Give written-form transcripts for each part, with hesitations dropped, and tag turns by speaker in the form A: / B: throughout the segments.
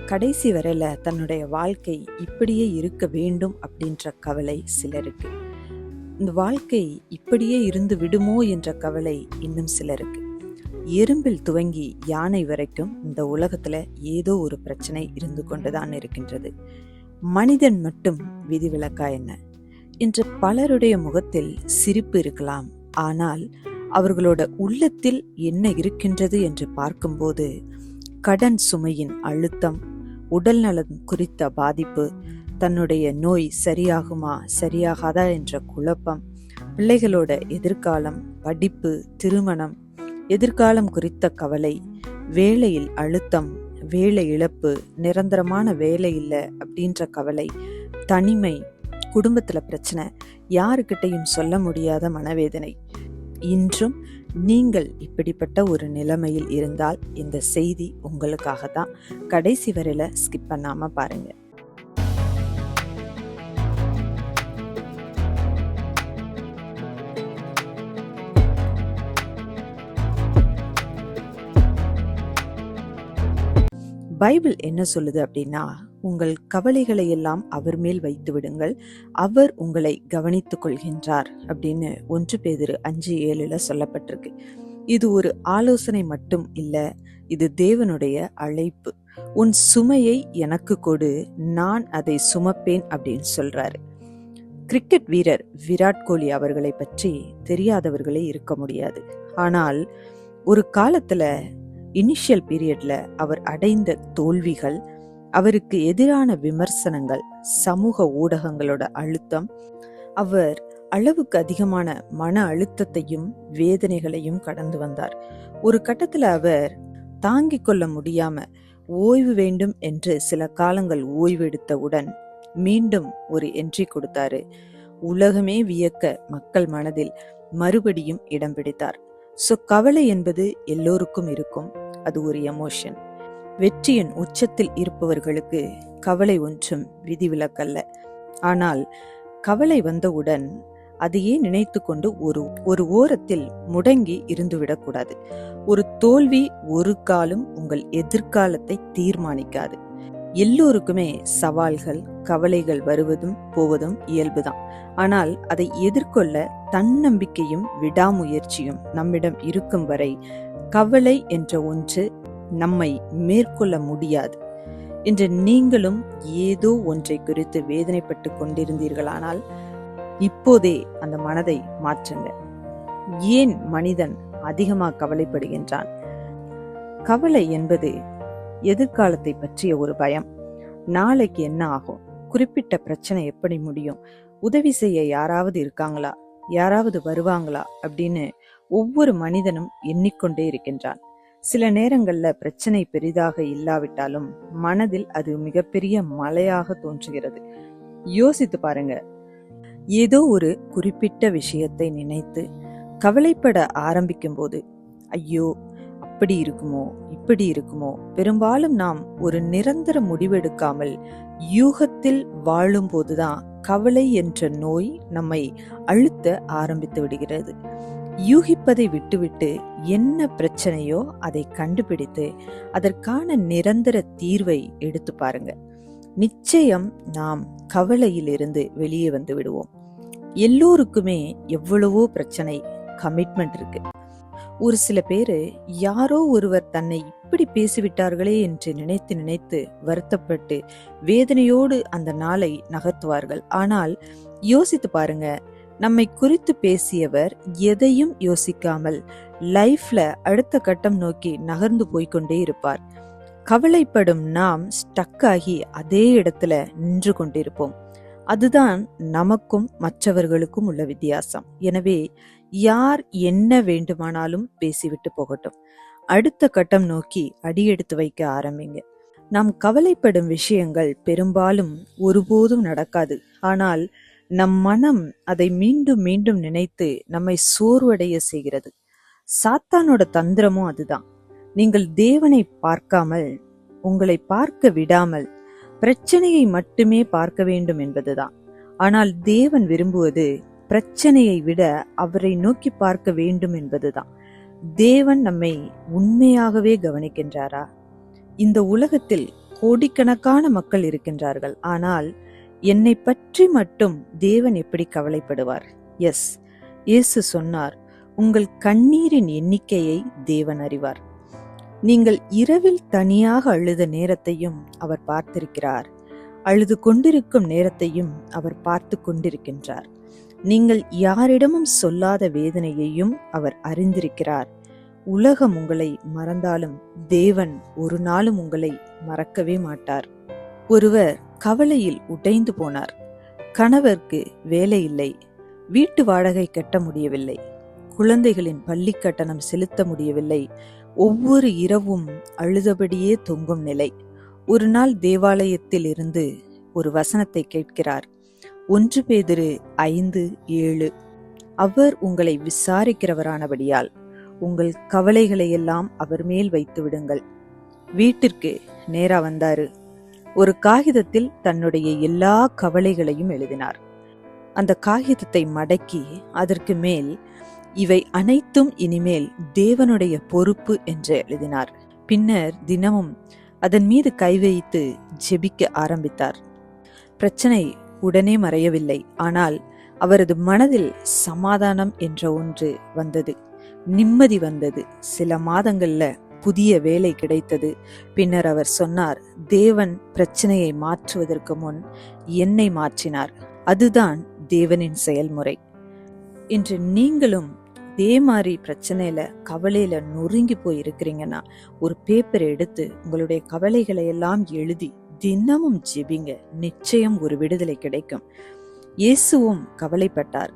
A: கடைசி வரையில தன்னுடைய வாழ்க்கை இப்படியே இருக்க வேண்டும் அப்படின்ற கவலை சிலருக்கு. இந்த வாழ்க்கை இப்படியே இருந்து விடுமோ என்ற கவலை இன்னும் சிலருக்கு. எறும்பில் துவங்கி யானை வரைக்கும் இந்த உலகத்துல ஏதோ ஒரு பிரச்சனை இருந்து கொண்டுதான் இருக்கின்றது. மனிதன் மட்டும் விதிவிலக்கா என்ன? இன்று பலருடைய முகத்தில் சிரிப்பு இருக்கலாம், ஆனால் அவர்களோட உள்ளத்தில் என்ன இருக்கின்றது என்று பார்க்கும்போது கடன் சுமையின் அழுத்தம், உடல் நலம் குறித்த பாதிப்பு, தன்னுடைய நோய் சரியாகுமா சரியாகாதா என்ற குழப்பம், பிள்ளைகளோட எதிர்காலம், படிப்பு, திருமணம், எதிர்காலம் குறித்த கவலை, வேலையில் அழுத்தம், வேலை இழப்பு, நிரந்தரமான வேலை இல்லை அப்படின்ற கவலை, தனிமை, குடும்பத்துல பிரச்சனை, யாருக்கிட்டையும் சொல்ல முடியாத மனவேதனை. இன்றும் நீங்கள் இப்படிப்பட்ட ஒரு நிலைமையில் இருந்தால் இந்த செய்தி உங்களுக்காக தான். கடைசி வரையில ஸ்கிப் பண்ணாம பாருங்க. பைபிள் என்ன சொல்லுது அப்படின்னா, உங்கள் கவலைகளை எல்லாம் அவர் மேல் வைத்து விடுங்கள், அவர் உங்களை கவனித்துக் கொள்கின்றார் அப்படின்னு 1 பேதுரு 5:7 சொல்லப்பட்டிருக்கு. இது ஒரு ஆலோசனை மட்டும் இல்ல, இது தேவனுடைய அழைப்பு. உன் சுமையை எனக்கு கொடு, நான் அதை சுமப்பேன் அப்படின்னு சொல்றாரு. கிரிக்கெட் வீரர் விராட் கோலி அவர்களை பற்றி தெரியாதவர்களே இருக்க முடியாது. ஆனால் ஒரு காலத்துல இனிஷியல் பீரியட்ல அவர் அடைந்த தோல்விகள், அவருக்கு எதிரான விமர்சனங்கள், சமூக ஊடகங்களோட அழுத்தம், அவர் அளவுக்கு அதிகமான மன அழுத்தத்தையும் வேதனைகளையும் கடந்து வந்தார். ஒரு கட்டத்துல அவர் தாங்கிக் கொள்ள முடியாம ஓய்வு வேண்டும் என்று சில காலங்கள் ஓய்வெடுத்தவுடன் மீண்டும் ஒரு என்ட்ரி கொடுத்தாரு. உலகமே வியக்க மக்கள் மனதில் மறுபடியும் இடம் பிடித்தார். கவலை என்பது எல்லோருக்கும் இருக்கும், அது ஒரு எமோஷன். வெற்றியின் உச்சத்தில் இருப்பவர்களுக்கு கவலை ஒன்றும் விதிவிலக்கல்ல. ஆனால் கவலை வந்தவுடன் அதையே நினைத்து கொண்டு ஒரு ஓரத்தில் முடங்கி இருந்துவிடக்கூடாது. ஒரு தோல்வி ஒரு காலம் உங்கள் எதிர்காலத்தை தீர்மானிக்காது. எல்லோருக்குமே சவால்கள், கவலைகள் வருவதும் போவதும் இயல்புதான். ஆனால் அதை எதிர்கொள்ள தன்னம்பிக்கையும் விடாமுயற்சியும் நம்மிடம் இருக்கும் வரை கவலை என்ற ஒன்று நம்மை மேற்கொள்ள முடியாது. இன்று நீங்களும் ஏதோ ஒன்றை குறித்து வேதனைப்பட்டு கொண்டிருந்தீர்களானால் இப்போதே அந்த மனதை மாற்றுங்க. ஏன் மனிதன் அதிகமாக கவலைப்படுகின்றான்? கவலை என்பது எதிர்காலத்தை பற்றிய ஒரு பயம். நாளைக்கு என்ன ஆகும்? குறிப்பிட்ட பிரச்சனை எப்படி முடியும்? உதவி செய்ய யாராவது இருக்காங்களா? யாராவது வருவாங்களா? அப்படின்னு ஒவ்வொரு மனிதனும் எண்ணிக்கொண்டே இருக்கின்றான். சில நேரங்கள்ல பிரச்சனை பெரிதாக இல்லாவிட்டாலும் மனதில் அது மிகப்பெரிய மலையாக தோன்றுகிறது. யோசித்து பாருங்க. ஏதோ ஒரு குறிப்பிட்ட விஷயத்தை நினைத்து கவலைப்பட ஆரம்பிக்கும் போது, ஐயோ அப்படி இருக்குமோ, இப்படி இருக்குமோ, பெரும்பாலும் நாம் ஒரு நிரந்தர முடிவெடுக்காமல் யூகத்தில் வாழும் போதுதான் கவலை என்ற நோய் நம்மை அழுத்த ஆரம்பித்து விடுகிறது. யூகிப்பதை விட்டுவிட்டு என்ன பிரச்சனையோ அதை கண்டுபிடித்து அதற்கான நிரந்தர தீர்வை எடுத்து பாருங்க. நிச்சயம் நாம் கவலையிலிருந்து வெளியே வந்து விடுவோம். எல்லோருக்குமே எவ்வளவோ பிரச்சனை, கமிட்மெண்ட் இருக்கு. ஒரு சில பேரு யாரோ ஒருவர் தன்னை இப்படி பேசிவிட்டார்களே என்று நினைத்து நினைத்து வருத்தப்பட்டு வேதனையோடு அந்த நாளை நகர்த்துவார்கள். ஆனால் யோசித்து பாருங்க, நம்மை குறித்து பேசியவர் எதையும் யோசிக்காமல் லைஃப்ல அடுத்த கட்டம் நோக்கி நகர்ந்து போய்கொண்டே இருப்பார். கவலைப்படும் நாம் ஸ்டக் ஆகி அதே இடத்துல நின்று கொண்டிருப்போம். அதுதான் நமக்கும் மற்றவர்களுக்கும் உள்ள வித்தியாசம். எனவே யார் என்ன வேண்டுமானாலும் பேசிவிட்டு போகட்டும், அடுத்த கட்டம் நோக்கி அடியெடுத்து வைக்க ஆரம்பிங்க. நாம் கவலைப்படும் விஷயங்கள் பெரும்பாலும் ஒருபோதும் நடக்காது. ஆனால் நம் மனம் அதை மீண்டும் மீண்டும் நினைத்து நம்மை சோர்வடைய செய்கிறது. சாத்தானோட தந்திரமும் அதுதான். நீங்கள் தேவனை பார்க்காமல், உங்களை பார்க்க விடாமல் பிரச்சனையை மட்டுமே பார்க்க வேண்டும் என்பதுதான். ஆனால் தேவன் விரும்புவது பிரச்சனையை விட அவரை நோக்கி பார்க்க வேண்டும் என்பதுதான். தேவன் நம்மை உண்மையாகவே கவனிக்கின்றாரா? இந்த உலகத்தில் கோடிக்கணக்கான மக்கள் இருக்கின்றார்கள், ஆனால் என்னை பற்றி மட்டும் தேவன் எப்படி கவலைப்படுவார்? எஸ், இயேசு சொன்னார், உங்கள் கண்ணீரின் எண்ணிக்கையை தேவன் அறிவார். நீங்கள் இரவில் தனியாக அழுத நேரத்தையும் அவர் பார்த்திருக்கிறார். அழுது கொண்டிருக்கும் நேரத்தையும் அவர் பார்த்து கொண்டிருக்கின்றார். நீங்கள் யாரிடமும் சொல்லாத வேதனையையும் அவர் அறிந்திருக்கிறார். உலகம் உங்களை மறந்தாலும் தேவன் ஒரு நாளும் உங்களை மறக்கவே மாட்டார். ஒருவர் கவலையில் உடைந்து போனார். கணவருக்கு வேலை இல்லை, வீட்டு வாடகை கட்ட முடியவில்லை, குழந்தைகளின் பள்ளி கட்டணம் செலுத்த முடியவில்லை, ஒவ்வொரு இரவும் அழுதபடியே தொங்கும் நிலை. ஒரு நாள் தேவாலயத்தில் இருந்து ஒரு வசனத்தை கேட்கிறார். 1 பேதுரு 5:7. அவர் உங்களை விசாரிக்கிறவரானபடியால் உங்கள் கவலைகளை எல்லாம் அவர் மேல் வைத்து விடுங்கள். வீட்டிற்கு நேரா வந்தாரு. ஒரு காகிதத்தில் தன்னுடைய எல்லா கவலைகளையும் எழுதினார். அந்த காகிதத்தை மடக்கி அதற்கு மேல் இவை அனைத்தும் இனிமேல் தேவனுடைய பொறுப்பு என்று எழுதினார். பின்னர் தினமும் அதன் மீது கை வைத்து ஜெபிக்க ஆரம்பித்தார். பிரச்சனை உடனே மறையவில்லை, ஆனால் அவரது மனதில் சமாதானம் என்ற ஒன்று வந்தது, நிம்மதி வந்தது. சில மாதங்கள்ல புதிய வேலை கிடைத்தது. பின்னர் அவர் சொன்னார், தேவன் பிரச்சனையை மாற்றுவதற்கு முன் என்னை மாற்றினார். அதுதான் தேவனின் செயல்முறை. இன்று நீங்களும் இதே மாதிரி பிரச்சனையில கவலையில நொறுங்கி போய் இருக்கிறீங்கன்னா, ஒரு பேப்பர் எடுத்து உங்களுடைய கவலைகளை எல்லாம் எழுதி தினமும் ஜெபிங்க. நிச்சயம் ஒரு விடுதலை கிடைக்கும். இயேசுவும் கவலைப்பட்டார்.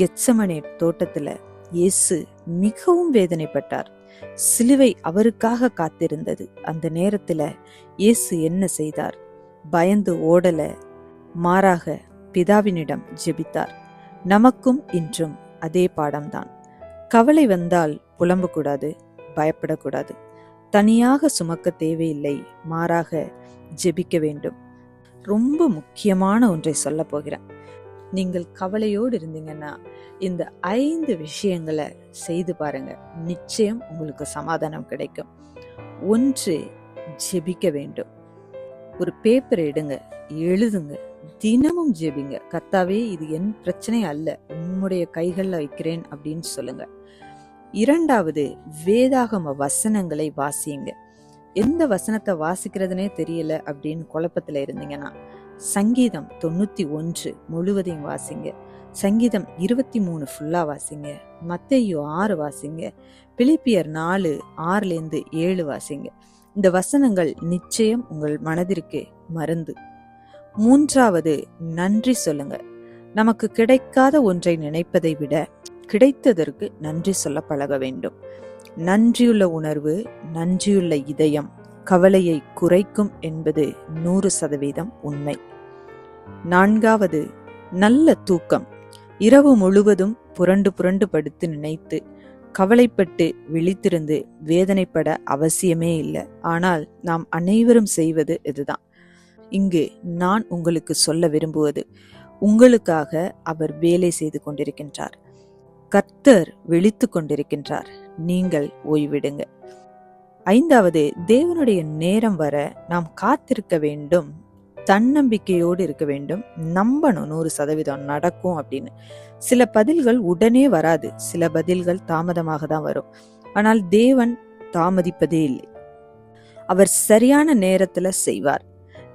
A: கெத்சமனே தோட்டத்துல இயேசு மிகவும் வேதனைப்பட்டார். சிலுவை அவருக்காக காத்திருந்தது. அந்த நேரத்துல இயேசு என்ன செய்தார்? பயந்து ஓடல, மாறாக பிதாவினிடம் ஜெபித்தார். நமக்கும் இன்றும் அதே பாடம்தான். கவலை வந்தால் புலம்பக்கூடாது, பயப்படக்கூடாது. தனியாக சுமக்க தேவையில்லை, மாறாக ஜெபிக்க வேண்டும். ரொம்ப முக்கியமான ஒன்றை சொல்ல போகிறேன். நீங்கள் கவலையோடு இருந்தீங்கன்னா இந்த 5 விஷயங்களை செய்து பாருங்க. நிச்சயம் உங்களுக்கு சமாதானம் கிடைக்கும். 1, ஜெபிக்க வேண்டும். ஒரு பேப்பர் எடுங்க, எழுதுங்க, தினமும் ஜெபிங்க. கர்த்தாவே, இது என் பிரச்சனை அல்ல, உம்முடைய கைகள்ல வைக்கிறேன் அப்படின்னு சொல்லுங்க. 2வது, வேதாகம வசனங்களை வாசியுங்க. எந்த வசனத்தை வாசிக்கிறதுனே தெரியல அப்படின்னு குழப்பத்துல இருந்தீங்கன்னா, சங்கீதம் 91 முழுவதையும் வாசிங்க. சங்கீதம் 23 ஃபுல்லா வாசிங்க. மத்தேயு 6 வாசிங்க. பிலிப்பியர் 4:6-7 வாசிங்க. இந்த வசனங்கள் நிச்சயம் உங்கள் மனதிற்கு மருந்து. 3வது, நன்றி சொல்லுங்க. நமக்கு கிடைக்காத ஒன்றை நினைப்பதை விட கிடைத்ததற்கு நன்றி சொல்ல பழக வேண்டும். நன்றியுள்ள உணர்வு, நன்றியுள்ள இதயம் கவலையை குறைக்கும் என்பது 100% உண்மை. 4வது, நல்ல தூக்கம். இரவு முழுவதும் புரண்டு புரண்டு படுத்து நினைத்து கவலைப்பட்டு விழித்திருந்து வேதனைப்பட அவசியமே இல்லை. ஆனால் நாம் அனைவரும் செய்வது இதுதான். இங்கு நான் உங்களுக்கு சொல்ல விரும்புவது, உங்களுக்காக அவர் வேலை செய்து கொண்டிருக்கின்றார். கர்த்தர் விழித்து கொண்டிருக்கின்றார். நீங்கள் ஓய்விடுங்க. 5வது, தேவனுடைய நேரம் வர நாம் காத்திருக்க வேண்டும். தன்னம்பிக்கையோடு இருக்க வேண்டும். நம்பணும் 100% நடக்கும் அப்படின்னு. சில பதில்கள் உடனே வராது, சில பதில்கள் தாமதமாக தான் வரும். ஆனால் தேவன் தாமதிப்பதே இல்லை. அவர் சரியான நேரத்துல செய்வார்.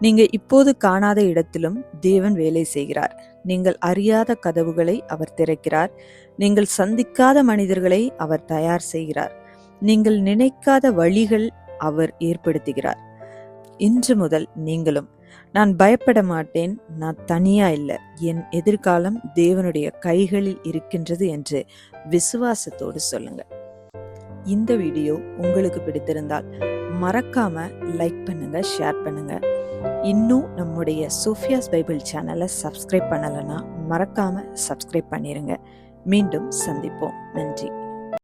A: நீங்க இப்போது காணாத இடத்திலும் தேவன் வேலை செய்கிறார். நீங்கள் அறியாத கதவுகளை அவர் திறக்கிறார். நீங்கள் சந்திக்காத மனிதர்களை அவர் தயார் செய்கிறார். நீங்கள் நினைக்காத வழிகள் அவர் ஏற்படுத்துகிறார். இன்று முதல் நீங்களும், நான் பயப்பட மாட்டேன், நான் தனியா இல்லை, என் எதிர்காலம் தேவனுடைய கைகளில் இருக்கின்றது என்று விசுவாசத்தோடு சொல்லுங்க. இந்த வீடியோ உங்களுக்கு பிடித்திருந்தால் மறக்காம லைக் பண்ணுங்க, ஷேர் பண்ணுங்க. இன்னும் நம்முடைய சோஃபியாஸ் பைபிள் சேனலை சப்ஸ்கிரைப் பண்ணலைன்னா மறக்காம சப்ஸ்கிரைப் பண்ணிருங்க. மீண்டும் சந்திப்போம். நன்றி.